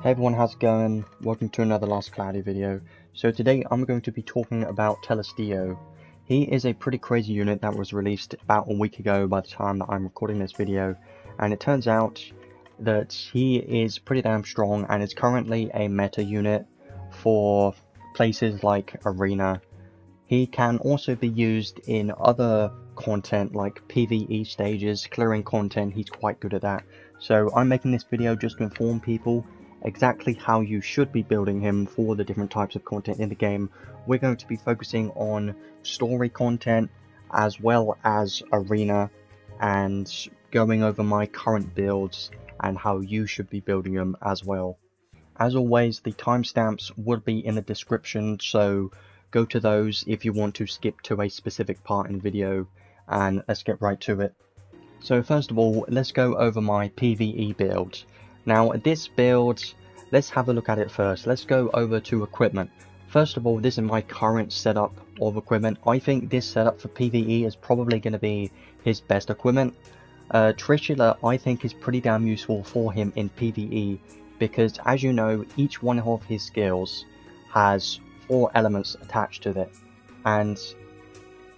Hey everyone, how's it going? Welcome to another Last Cloudia video. So today I'm going to be talking about Telestio. He is a pretty crazy unit that was released about a week ago by the time that I'm recording this video, and it turns out that he is pretty damn strong and is currently a meta unit for places like Arena. He can also be used in other content like PvE stages, clearing content. He's quite good at that. So I'm making this video just to inform people exactly how you should be building him for the different types of content in the game. We're going to be focusing on story content as well as arena, and going over my current builds and how you should be building them as well. As always, the timestamps will be in the description, so go to those if you want to skip to a specific part in the video, and let's get right to it. So first of all, let's go over my PvE build. Now this build, let's have a look at it first. Let's go over to equipment. First of all, this is my current setup of equipment. I think this setup for PvE is probably going to be his best equipment. Trishula I think is pretty damn useful for him in PvE, because as you know, each one of his skills has 4 elements attached to it, and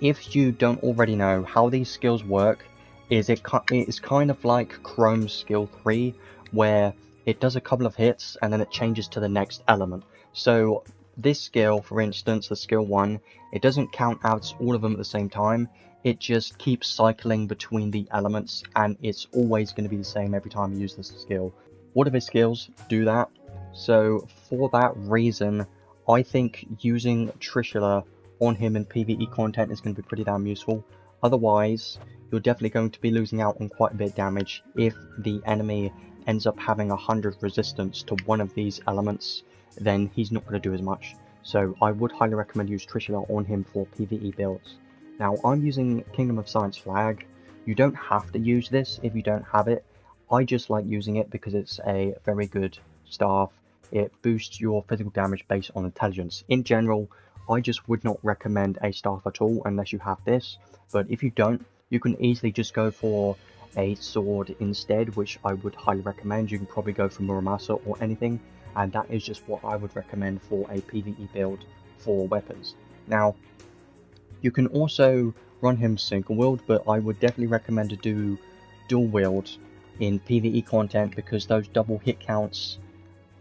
if you don't already know how these skills work, it's kind of like Chrome's skill 3, where it does a couple of hits and then it changes to the next element. So this skill, for instance, the skill 1, it doesn't count out all of them at the same time, it just keeps cycling between the elements, and it's always going to be the same every time you use this skill. All of his skills do that, so for that reason, I think using Trishula on him in PvE content is going to be pretty damn useful. Otherwise, you're definitely going to be losing out on quite a bit of damage if the enemy ends up having 100 resistance to one of these elements. Then he's not going to do as much. So I would highly recommend use Trishula on him for PvE builds. Now I'm using Kingdom of Science flag. You don't have to use this if you don't have it. I just like using it because it's a very good staff. It boosts your physical damage based on intelligence. In general, I just would not recommend a staff at all unless you have this, but if you don't, you can easily just go for a sword instead, which I would highly recommend. You can probably go for Muramasa or anything, and that is just what I would recommend for a PvE build for weapons. Now, you can also run him single wield, but I would definitely recommend to do dual wield in PvE content, because those double hit counts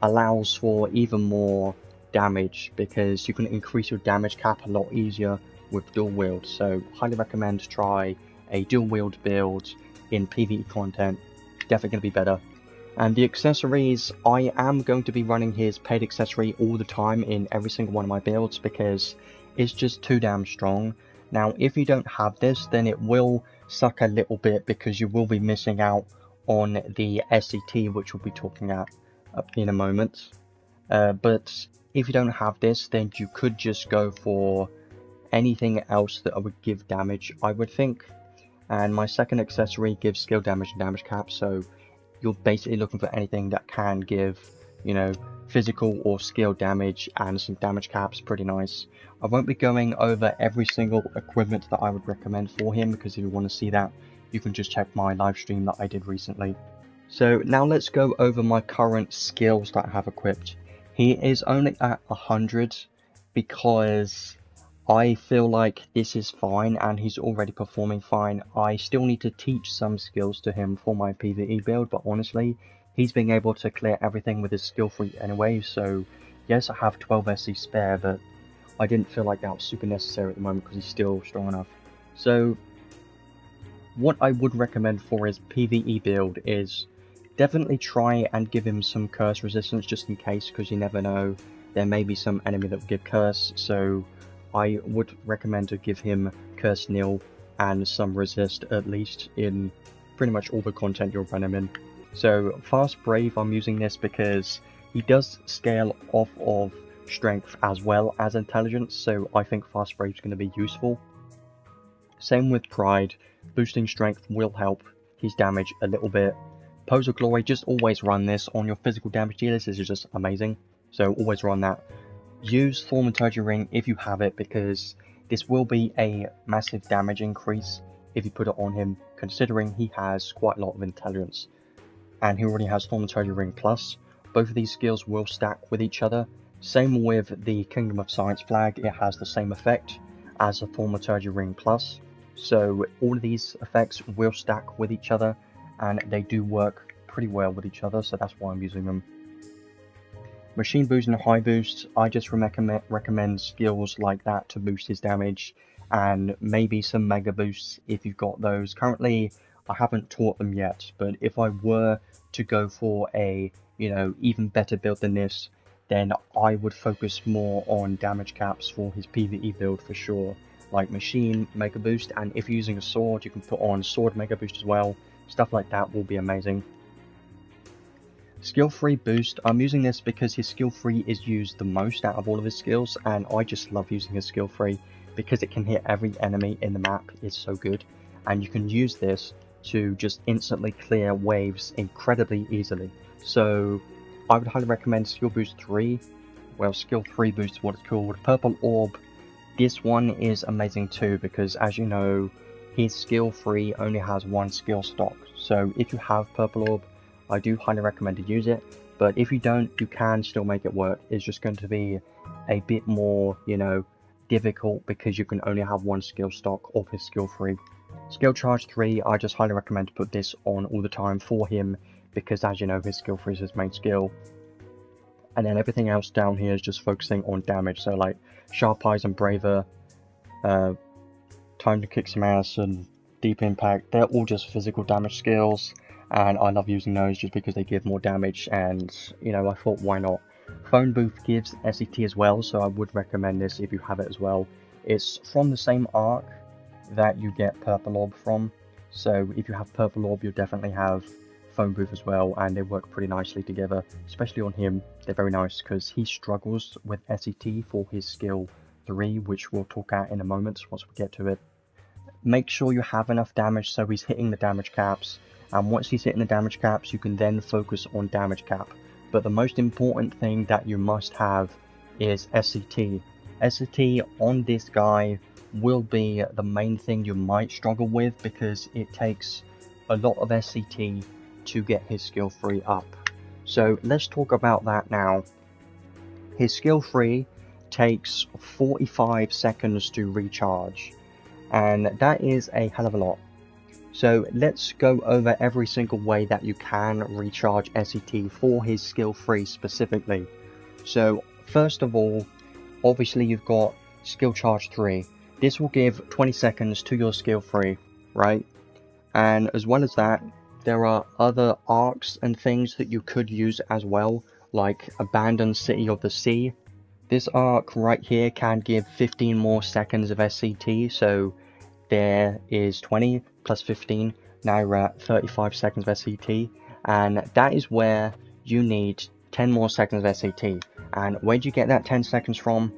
allows for even more damage, because you can increase your damage cap a lot easier with dual wield. So highly recommend to try a dual wield build in PvE content, definitely going to be better. And the accessories, I am going to be running his paid accessory all the time in every single one of my builds, because it's just too damn strong. Now if you don't have this, then it will suck a little bit, because you will be missing out on the SCT, which we'll be talking about in a moment. But if you don't have this, then you could just go for anything else that would give damage, I would think. And my second accessory gives skill damage and damage cap, so you're basically looking for anything that can give, you know, physical or skill damage and some damage caps. Pretty nice. I won't be going over every single equipment that I would recommend for him, because if you want to see that, you can just check my live stream that I did recently. So now let's go over my current skills that I have equipped. He is only at 100 because I feel like this is fine and he's already performing fine. I still need to teach some skills to him for my PvE build, but honestly, he's being able to clear everything with his skill 3 anyway. So yes, I have 12 SC spare, but I didn't feel like that was super necessary at the moment because he's still strong enough. So what I would recommend for his PvE build is definitely try and give him some curse resistance, just in case, because you never know, there may be some enemy that will give curse. So I would recommend to give him curse nil and some resist at least in pretty much all the content you'll run him in. So fast brave, I'm using this because he does scale off of strength as well as intelligence, so I think fast brave is going to be useful. Same with pride, boosting strength will help his damage a little bit. Pose of Glory, just always run this on your physical damage dealers. This is just amazing, so always run that. Use Thaumaturgy Ring if you have it, because this will be a massive damage increase if you put it on him, considering he has quite a lot of intelligence. And he already has Thaumaturgy Ring Plus. both of these skills will stack with each other. Same with the Kingdom of Science flag, it has the same effect as the Thaumaturgy Ring Plus. So all of these effects will stack with each other, and they do work pretty well with each other, so that's why I'm using them. Machine Boost and High Boost, I just recommend skills like that to boost his damage, and maybe some Mega Boosts if you've got those. Currently, I haven't taught them yet, but if I were to go for a, even better build than this, then I would focus more on damage caps for his PvE build for sure, like Machine, Mega Boost, and if you're using a sword, you can put on Sword Mega Boost as well. Stuff like that will be amazing. Skill 3 boost, I'm using this because his skill 3 is used the most out of all of his skills, and I just love using his skill 3 because it can hit every enemy in the map. It's so good, and you can use this to just instantly clear waves incredibly easily. So I would highly recommend skill boost 3, well, skill 3 boost is what it's called. Purple Orb, this one is amazing too because, as you know, his skill 3 only has one skill stock, so if you have Purple Orb, I do highly recommend to use it, but if you don't, you can still make it work. It's just going to be a bit more, difficult because you can only have one skill stock of his skill 3. Skill charge 3, I just highly recommend to put this on all the time for him because, as you know, his skill 3 is his main skill. And then everything else down here is just focusing on damage, so like Sharp Eyes and Braver, Time to Kick Some Ass and Deep Impact, they're all just physical damage skills. And I love using those just because they give more damage, and I thought, why not? Phone Booth gives SET as well, so I would recommend this if you have it as well. It's from the same arc that you get Purple Orb from, so if you have Purple Orb, you'll definitely have Phone Booth as well, and they work pretty nicely together, especially on him. They're very nice because he struggles with SET for his skill 3, which we'll talk at in a moment once we get to it. Make sure you have enough damage so he's hitting the damage caps. And once he's hitting the damage caps, you can then focus on damage cap. But the most important thing that you must have is SCT. SCT on this guy will be the main thing you might struggle with because it takes a lot of SCT to get his skill 3 up. So let's talk about that now. His skill 3 takes 45 seconds to recharge, and that is a hell of a lot. So let's go over every single way that you can recharge SET for his skill 3 specifically. So first of all, obviously you've got skill charge 3. This will give 20 seconds to your skill 3, right? And as well as that, there are other arcs and things that you could use as well, like Abandoned City of the Sea. This arc right here can give 15 more seconds of SCT, so there is 20 plus 15, now you're at 35 seconds of SCT, and that is where you need 10 more seconds of SCT. And where do you get that 10 seconds from?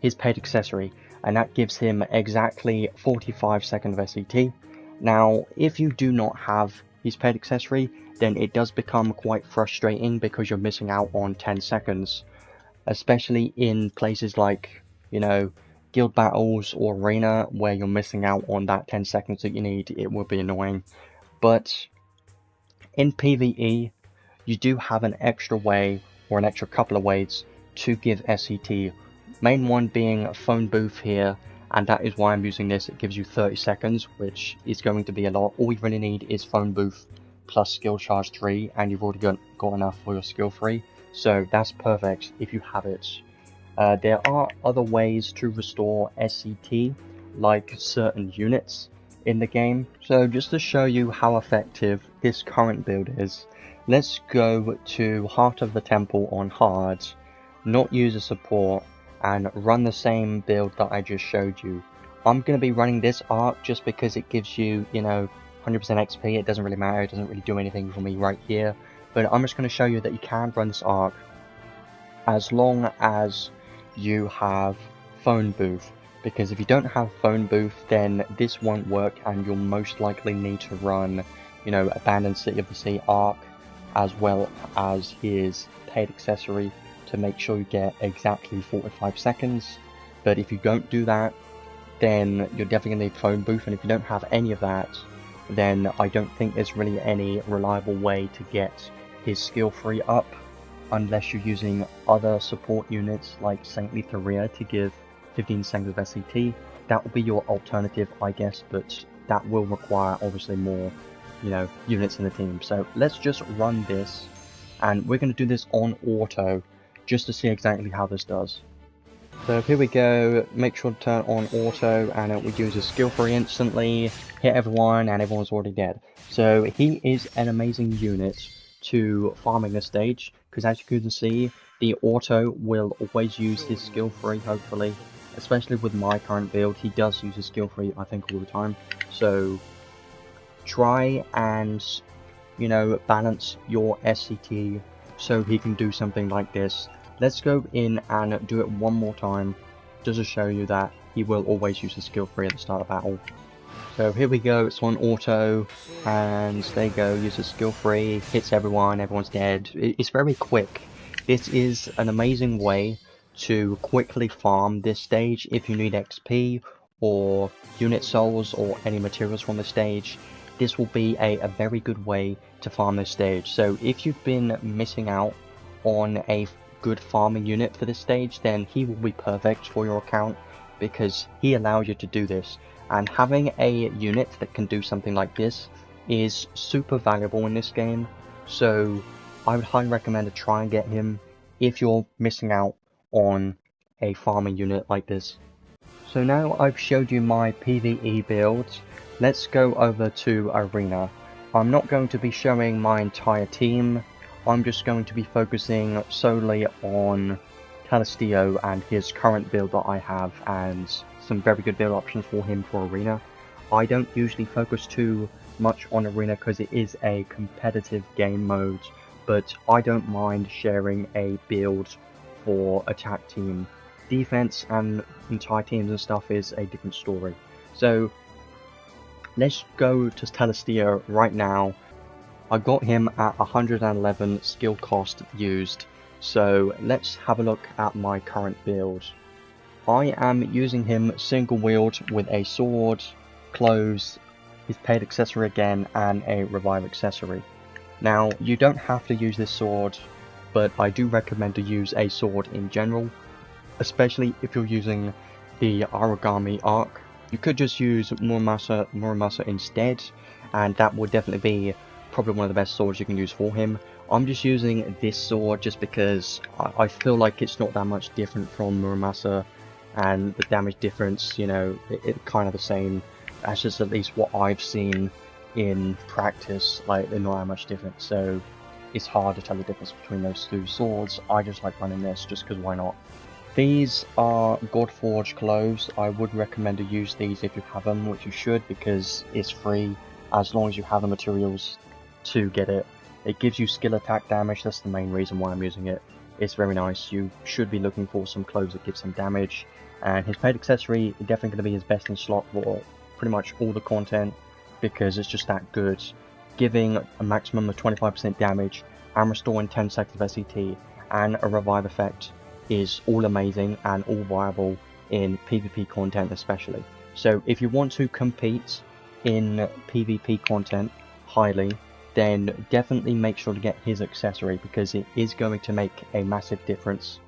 His paid accessory, and that gives him exactly 45 seconds of SCT. Now, if you do not have his paid accessory, then it does become quite frustrating because you're missing out on 10 seconds, especially in places like, guild battles or arena where you're missing out on that 10 seconds that you need. It will be annoying. But in PvE, you do have an extra way, or an extra couple of ways, to give SCT. Main one being Phone Booth here, and that is why I'm using this. It gives you 30 seconds, which is going to be a lot. All you really need is Phone Booth plus skill charge 3, and you've already got enough for your skill 3. So that's perfect if you have it. There are other ways to restore SCT, like certain units in the game. So just to show you how effective this current build is, let's go to Heart of the Temple on hard, not use a support, and run the same build that I just showed you. I'm going to be running this arc just because it gives you, 100% XP. It doesn't really matter, it doesn't really do anything for me right here. But I'm just going to show you that you can run this arc as long as you have Phone Booth, because if you don't have Phone Booth, then this won't work, and you'll most likely need to run, Abandoned City of the Sea arc, as well as his paid accessory, to make sure you get exactly 45 seconds. But if you don't do that, then you're definitely going to need Phone Booth, and if you don't have any of that, then I don't think there's really any reliable way to get his skill 3 up. unless you're using other support units like Saintly Thoria to give 15 seconds of SCT. That will be your alternative, I guess, but that will require obviously more, units in the team. So let's just run this, and we're going to do this on auto, just to see exactly how this does. So here we go, make sure to turn on auto, and it will use a skill free instantly, hit everyone, and everyone's already dead. So he is an amazing unit to farming this stage, because as you can see, the auto will always use his skill free, hopefully. Especially with my current build, he does use his skill free, I think, all the time. So try and, balance your SCT so he can do something like this. Let's go in and do it one more time, just to show you that he will always use his skill free at the start of battle. So here we go, it's on auto, and there you go, uses skill free, hits everyone, everyone's dead. It's very quick. This is an amazing way to quickly farm this stage if you need XP or unit souls or any materials from the stage. This will be a very good way to farm this stage. So if you've been missing out on a good farming unit for this stage, then he will be perfect for your account because he allows you to do this. And having a unit that can do something like this is super valuable in this game. So I would highly recommend to try and get him if you're missing out on a farming unit like this. So now I've showed you my PvE builds, let's go over to Arena. I'm not going to be showing my entire team, I'm just going to be focusing solely on Telestio and his current build that I have, and some very good build options for him for Arena. I don't usually focus too much on Arena because it is a competitive game mode, but I don't mind sharing a build for attack team. Defense and entire teams and stuff is a different story. So let's go to Telestio right now. I got him at 111 skill cost used, so let's have a look at my current build. I am using him single wield with a sword, clothes, his paid accessory again, and a revive accessory. Now you don't have to use this sword, but I do recommend to use a sword in general, especially if you're using the origami arc. You could just use Muramasa instead, and that would definitely be probably one of the best swords you can use for him. I'm just using this sword just because I feel like it's not that much different from Muramasa, and the damage difference, it's kind of the same. That's just at least what I've seen in practice, like they're not that much different, so it's hard to tell the difference between those two swords. I just like running this just because why not. These are Godforged clothes. I would recommend to use these if you have them, which you should because it's free as long as you have the materials to get it. It gives you skill attack damage, that's the main reason why I'm using it. It's very nice. You should be looking for some clothes that give some damage, and his paid accessory is definitely going to be his best in slot for pretty much all the content because it's just that good, giving a maximum of 25% damage and restoring 10 seconds of SCT and a revive effect is all amazing and all viable in PvP content especially. So if you want to compete in PvP content highly, then definitely make sure to get his accessory because it is going to make a massive difference.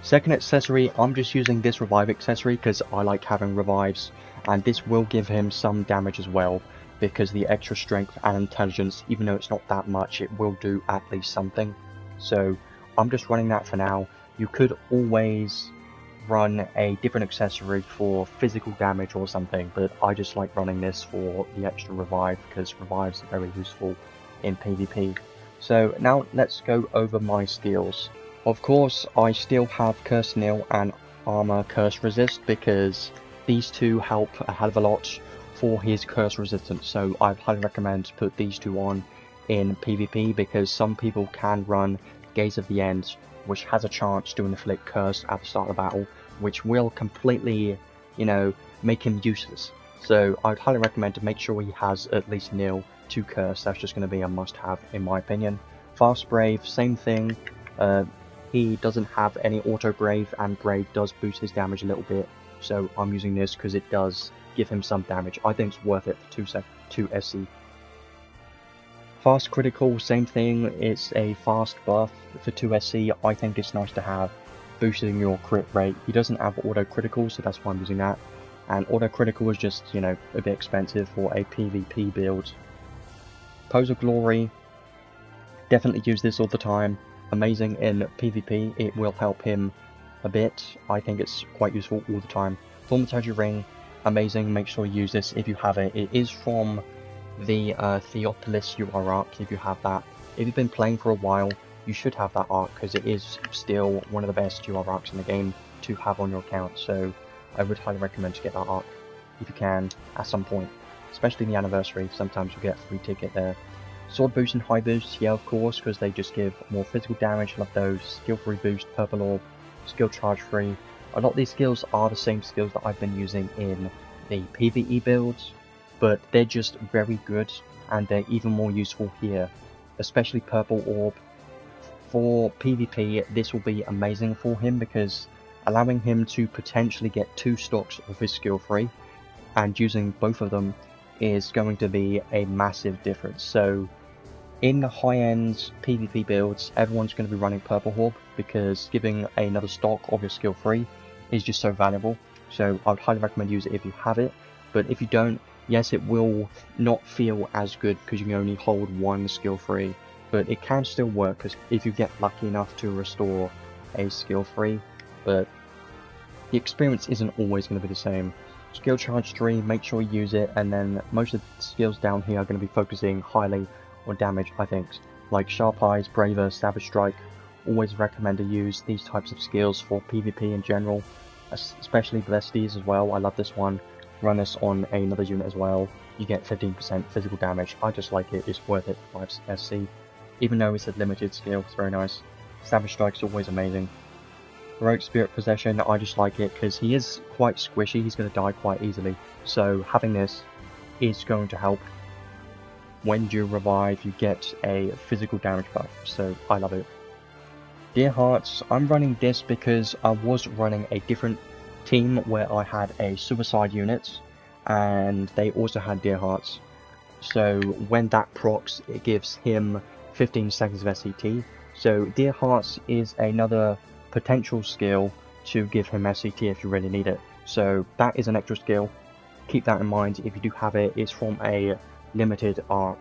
Second accessory, I'm just using this revive accessory because I like having revives, and this will give him some damage as well because the extra strength and intelligence, even though it's not that much, it will do at least something. So I'm just running that for now. You could always run a different accessory for physical damage or something, but I just like running this for the extra revive because revives are very useful in PvP. So now let's go over my skills. Of course, I still have Curse Nil and Armor Curse Resist because these two help a hell of a lot for his curse resistance, so I highly recommend to put these two on in PvP because some people can run Gaze of the End, which has a chance to inflict curse at the start of the battle, which will completely, make him useless. So I'd highly recommend to make sure he has at least nil to curse. That's just going to be a must-have in my opinion. Fast Brave, same thing. He doesn't have any auto Brave, and Brave does boost his damage a little bit, so I'm using this because it does give him some damage. I think it's worth it for 2 SC. Fast critical, same thing, it's a fast buff for 2 SC. I think it's nice to have, boosting your crit rate. He doesn't have auto critical, so that's why I'm using that. And auto critical is just, you know, a bit expensive for a PvP build. Pose of Glory, definitely use this all the time. Amazing in PvP, it will help him a bit. I think it's quite useful all the time. Thaumaturgy Ring, amazing, make sure you use this if you have it. It is from the Telestio arc, if you have that. If you've been playing for a while, you should have that arc, because it is still one of the best UR arcs in the game to have on your account, so I would highly recommend to get that arc if you can at some point, especially in the anniversary. Sometimes you get a free ticket there. Sword boost and high boost, yeah, of course, because they just give more physical damage. Love those. Skill free boost, purple orb, skill charge free. A lot of these skills are the same skills that I've been using in the PvE builds, but they're just very good, and they're even more useful here, especially purple orb. For PvP, this will be amazing for him, because allowing him to potentially get 2 stocks of his skill free, and using both of them is going to be a massive difference. So in the high-end PvP builds, everyone's going to be running Purple Orb, because giving another stock of your skill free is just so valuable. So I would highly recommend use it if you have it, but if you don't, yes, it will not feel as good because you can only hold 1 skill free, but it can still work because if you get lucky enough to restore a skill free, but the experience isn't always going to be the same. Skill charge 3, make sure you use it, and then most of the skills down here are going to be focusing highly on damage, I think. Like Sharp Eyes, Braver, Savage Strike, always recommend to use these types of skills for PvP in general, especially Blesties as well. I love this one. Run this on another unit as well. You get 15% physical damage. I just like it, it's worth it for 5 SC. Even though it's a limited skill, it's very nice. Savage Strike's always amazing. Heroic Spirit Possession, I just like it because he is quite squishy, he's going to die quite easily. So having this is going to help. When you revive, you get a physical damage buff, so I love it. Dear Hearts, I'm running this because I was running a different team where I had a suicide unit, and they also had Dear Hearts. So when that procs, it gives him 15 seconds of SCT. So Dear Hearts is another potential skill to give him SCT if you really need it. So that is an extra skill. Keep that in mind if you do have it. It's from a limited arc.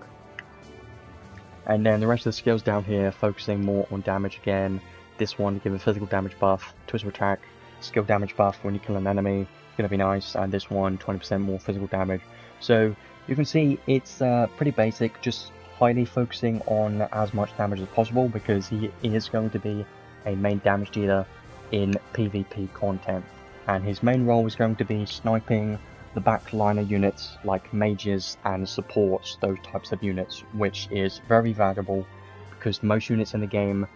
And then the rest of the skills down here, focusing more on damage again. This one, give a physical damage buff, twist of attack, skill damage buff when you kill an enemy. It's going to be nice. And this one, 20% more physical damage. So you can see it's pretty basic, just highly focusing on as much damage as possible, because he is going to be a main damage dealer in PvP content. And his main role is going to be sniping the backliner units like mages and supports, those types of units, which is very valuable because most units in the game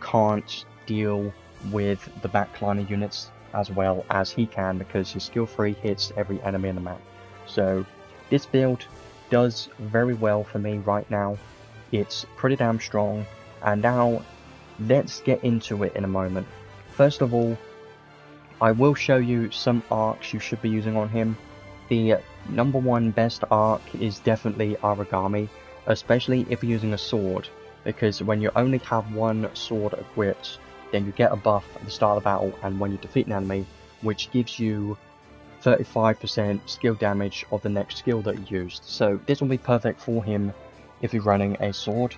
can't deal with the backliner units as well as he can, because his skill 3 hits every enemy in the map. So this build does very well for me right now. It's pretty damn strong, and now let's get into it in a moment. First of all, I will show you some arcs you should be using on him. The #1 best arc is definitely Origami, especially if you're using a sword, because when you only have 1 sword equipped, then you get a buff at the start of the battle and when you defeat an enemy, which gives you 35% skill damage of the next skill that you used. So this will be perfect for him if you're running a sword,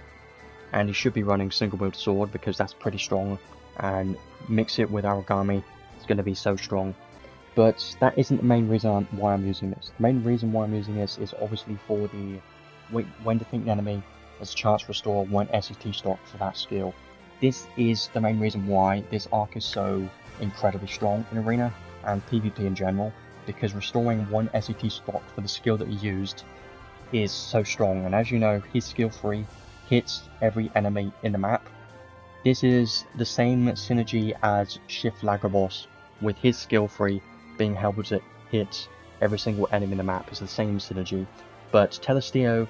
and you should be running single wield sword because that's pretty strong, and mix it with Origami, it's going to be so strong. But that isn't the main reason why I'm using this. The main reason why I'm using this is obviously for the when defeating an enemy, there's a chance to restore 1 SCT stock for that skill. This is the main reason why this arc is so incredibly strong in Arena and PvP in general, because restoring 1 SCT stock for the skill that he used is so strong. And as you know, his skill 3 hits every enemy in the map. This is the same synergy as SLagrobos, with his skill 3 being able to hit every single enemy in the map. Is the same synergy, but Telestio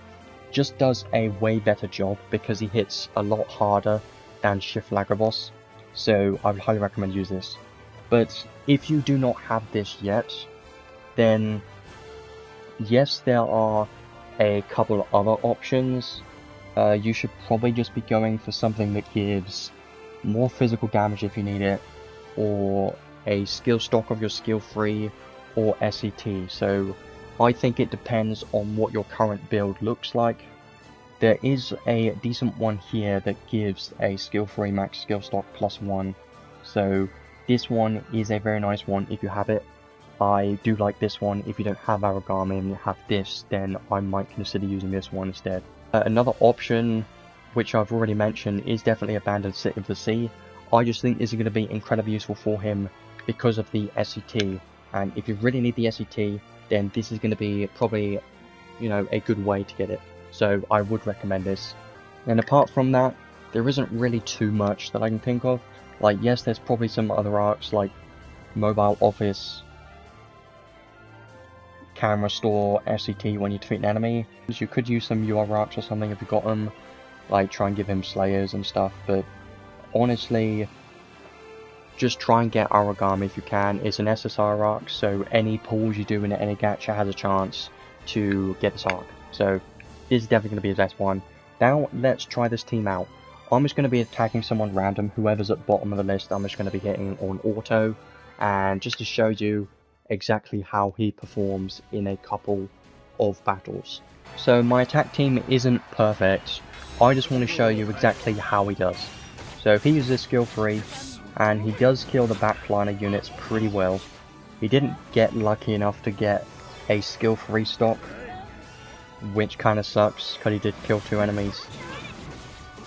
just does a way better job because he hits a lot harder than SLagrobos, so I would highly recommend use this. But if you do not have this yet, then yes, there are a couple other options. you should probably just be going for something that gives more physical damage if you need it, or a skill stock of your skill 3 or SET. So I think it depends on what your current build looks like. There is a decent one here that gives a skill 3 max skill stock +1, so this one is a very nice one if you have it. I do like this one. If you don't have Aragami and you have this, then I might consider using this one instead. Another option, which I've already mentioned, is definitely Abandoned City of the Sea. I just think this is going to be incredibly useful for him because of the SET, and if you really need the SET, then this is going to be probably, you know, a good way to get it. So I would recommend this. And apart from that, there isn't really too much that I can think of. Like, yes, there's probably some other arcs like Mobile Office, Camera Store, SET when you defeat an enemy. You could use some UR arcs or something if you got them, like try and give him Slayers and stuff, but honestly, just try and get Aragami if you can. It's an SSR arc, so any pulls you do in any gacha has a chance to get this arc. So this is definitely going to be the best one. Now let's try this team out. I'm just going to be attacking someone random. Whoever's at the bottom of the list, I'm just going to be hitting on auto, and just to show you exactly how he performs in a couple of battles. So my attack team isn't perfect. I just want to show you exactly how he does. So he uses skill 3, and he does kill the backliner units pretty well. He didn't get lucky enough to get a skill 3 stock, which kind of sucks because he did kill 2 enemies.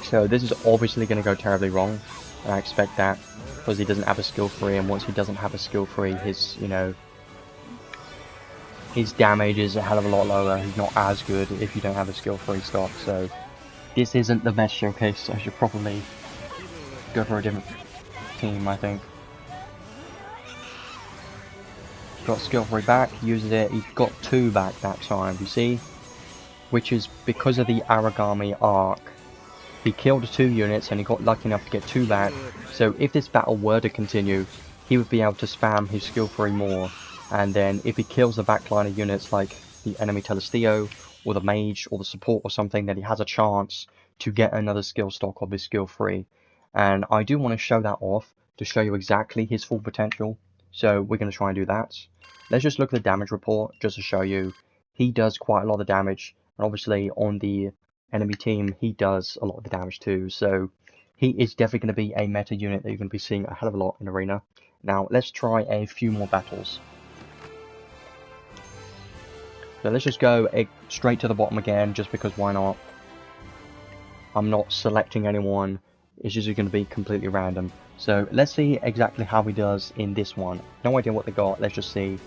So this is obviously going to go terribly wrong, and I expect that because he doesn't have a skill 3, and once he doesn't have a skill 3, his, you know, his damage is a hell of a lot lower. He's not as good if you don't have a skill 3 stock. So this isn't the best showcase, so I should probably go for a different team, I think. Got skill 3 back, uses it, he got 2 back that time, you see? Which is because of the Aragami arc. He killed 2 units and he got lucky enough to get 2 back, so if this battle were to continue, he would be able to spam his skill 3 more, and then if he kills the backliner units like the enemy Telestio, or the mage, or the support or something, then he has a chance to get another skill stock of his skill 3. And I do want to show that off to show you exactly his full potential, so we're going to try and do that. Let's just look at the damage report just to show you. He does quite a lot of damage, and obviously on the enemy team he does a lot of the damage too, so he is definitely going to be a meta unit that you're going to be seeing a hell of a lot in Arena. Now let's try a few more battles. So let's just go straight to the bottom again, just because why not. I'm not selecting anyone, it's just going to be completely random. So let's see exactly how he does in this one. No idea what they got, let's just see.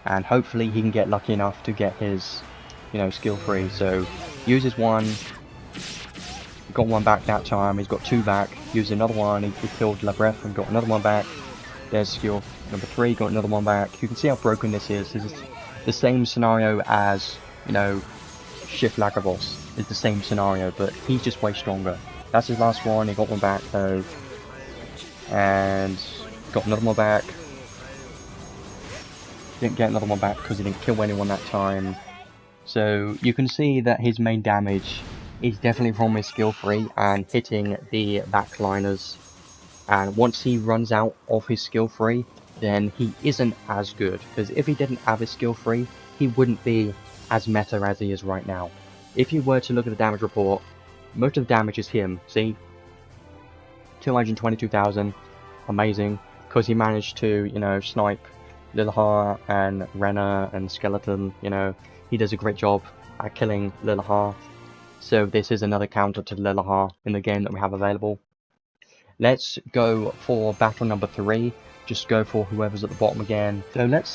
And hopefully he can get lucky enough to get his, you know, skill 3. So uses 1, got 1 back that time, he's got 2 back, used another one, he killed La Bref and got another 1 back. There's skill number 3, got another 1 back. You can see how broken this is. This is the same scenario as, you know, SLagrobos. It's the same scenario, but he's just way stronger. That's his last one, he got 1 back though. And got another 1 back. Didn't get another 1 back because he didn't kill anyone that time. So you can see that his main damage is definitely from his skill 3 and hitting the backliners. And once he runs out of his skill 3, then he isn't as good. Because if he didn't have his skill 3, he wouldn't be as meta as he is right now. If you were to look at the damage report, most of the damage is him. See? 222,000. Amazing. Because he managed to, you know, snipe Lilahar and Renna and Skeleton. You know, he does a great job at killing Lilahar. So this is another counter to Lilahar in the game that we have available. Let's go for battle number 3. Just go for whoever's at the bottom again. So let's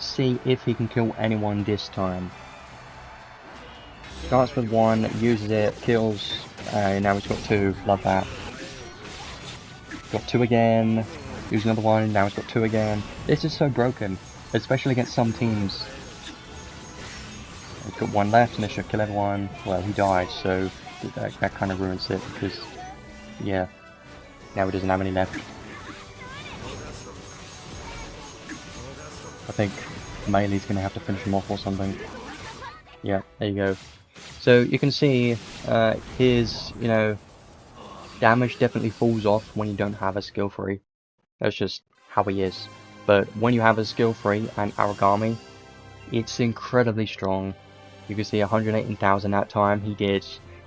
see if he can kill anyone this time. Starts with 1, uses it, kills, now he's got 2, love that. Got 2 again, use another 1, now he's got 2 again. This is so broken, especially against some teams. He's got 1 left and this should kill everyone. Well, he died, so that kind of ruins it because, yeah, now he doesn't have any left. I think Melee's going to have to finish him off or something. Yeah, there you go. So So you can see his, damage definitely falls off when you don't have a skill 3. That's just how he is. But when you have a skill 3 and Origami, it's incredibly strong. You can see 118,000 that time he did.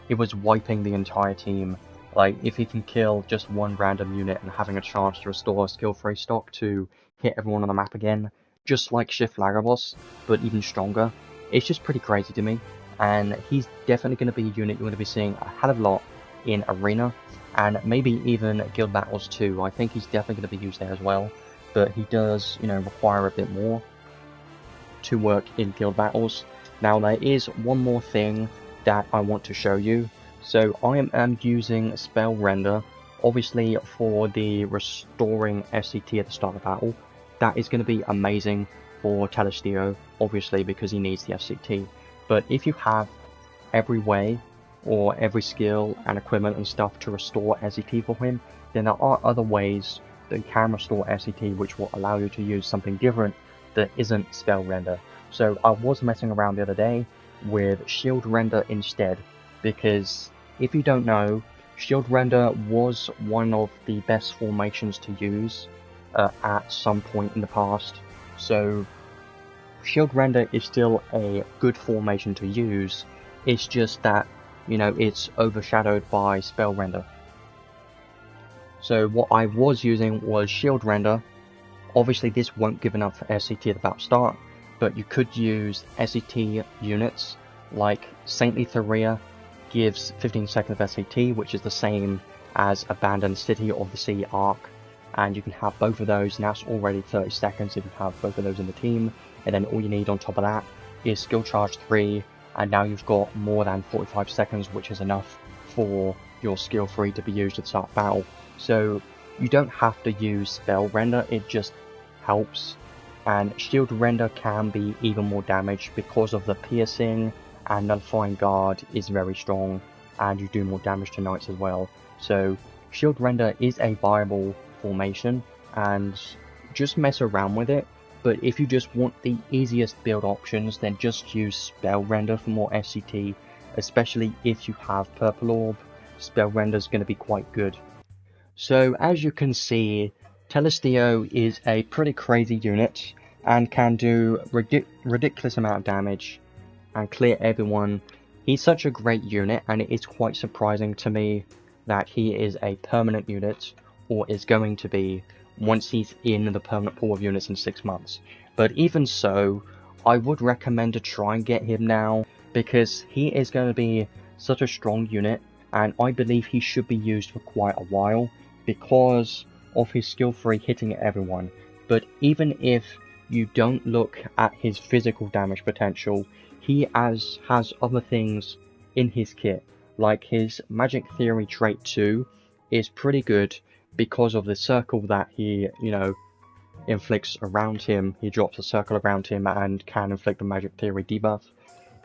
It was wiping the entire team. Like, if he can kill just one random unit and having a chance to restore skill 3 stock to hit everyone on the map again, just like SLagrobos, but even stronger, it's just pretty crazy to me. And he's definitely going to be a unit you're going to be seeing a hell of a lot in Arena, and maybe even Guild Battles too. I think he's definitely going to be used there as well, but he does, require a bit more to work in Guild Battles. Now there is one more thing that I want to show you. So I am using Spell Render, obviously for the restoring SCT at the start of the battle. That is going to be amazing for Telestio, obviously because he needs the SCT. But if you have every way or every skill and equipment and stuff to restore SCT for him, then there are other ways that you can restore SCT which will allow you to use something different that isn't Spell Render. So I was messing around the other day with Shield Render instead, because if you don't know, Shield Render was one of the best formations to use at some point in the past. So Shield Render is still a good formation to use, it's just that, it's overshadowed by Spell Render. So what I was using was Shield Render. Obviously this won't give enough SCT at the battle start, but you could use SCT units like Saintly Theria gives 15 seconds of SCT, which is the same as Abandoned City of the Sea arc, and you can have both of those, and that's already 30 seconds if you have both of those in the team. And then all you need on top of that is Skill Charge 3, and now you've got more than 45 seconds, which is enough for your skill 3 to be used at the start of battle. So you don't have to use Spell Render, it just helps. And Shield Render can be even more damage because of the piercing, and Nullifying Guard is very strong, and you do more damage to knights as well. So Shield Render is a viable formation, and just mess around with it. But if you just want the easiest build options, then just use Spell Render for more SCT, especially if you have Purple Orb. Spell Render is going to be quite good. So as you can see, Telestio is a pretty crazy unit and can do ridiculous amount of damage and clear everyone. He's such a great unit, and it is quite surprising to me that he is a permanent unit, or is going to be once he's in the permanent pool of units in 6 months. But even so, I would recommend to try and get him now, because he is going to be such a strong unit, and I believe he should be used for quite a while because of his skill 3 hitting everyone. But even if you don't look at his physical damage potential, he has other things in his kit, like his Magic Theory trait 2 is pretty good because of the circle that he, inflicts around him. He drops a circle around him and can inflict a Magic Theory debuff.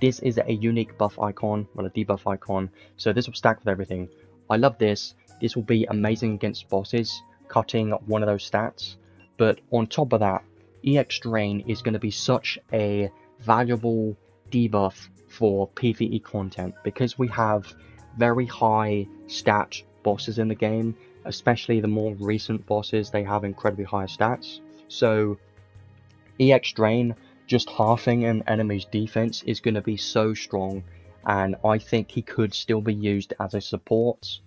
This is a unique buff icon, well, a debuff icon, so this will stack with everything. I love this. This will be amazing against bosses, cutting one of those stats. But on top of that, EX Drain is going to be such a valuable debuff for PvE content, because we have very high stat bosses in the game, especially the more recent bosses. They have incredibly high stats. So EX Drain, just halving an enemy's defense, is going to be so strong, and I think he could still be used as a support.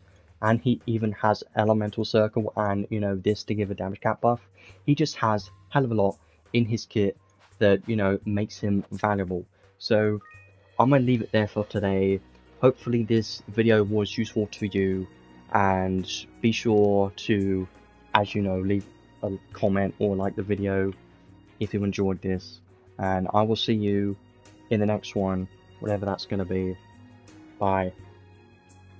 And he even has Elemental Circle and, this to give a damage cap buff. He just has a hell of a lot in his kit that, makes him valuable. So I'm going to leave it there for today. Hopefully this video was useful to you, and be sure to, as leave a comment or like the video if you enjoyed this. And I will see you in the next one, whatever that's going to be. Bye.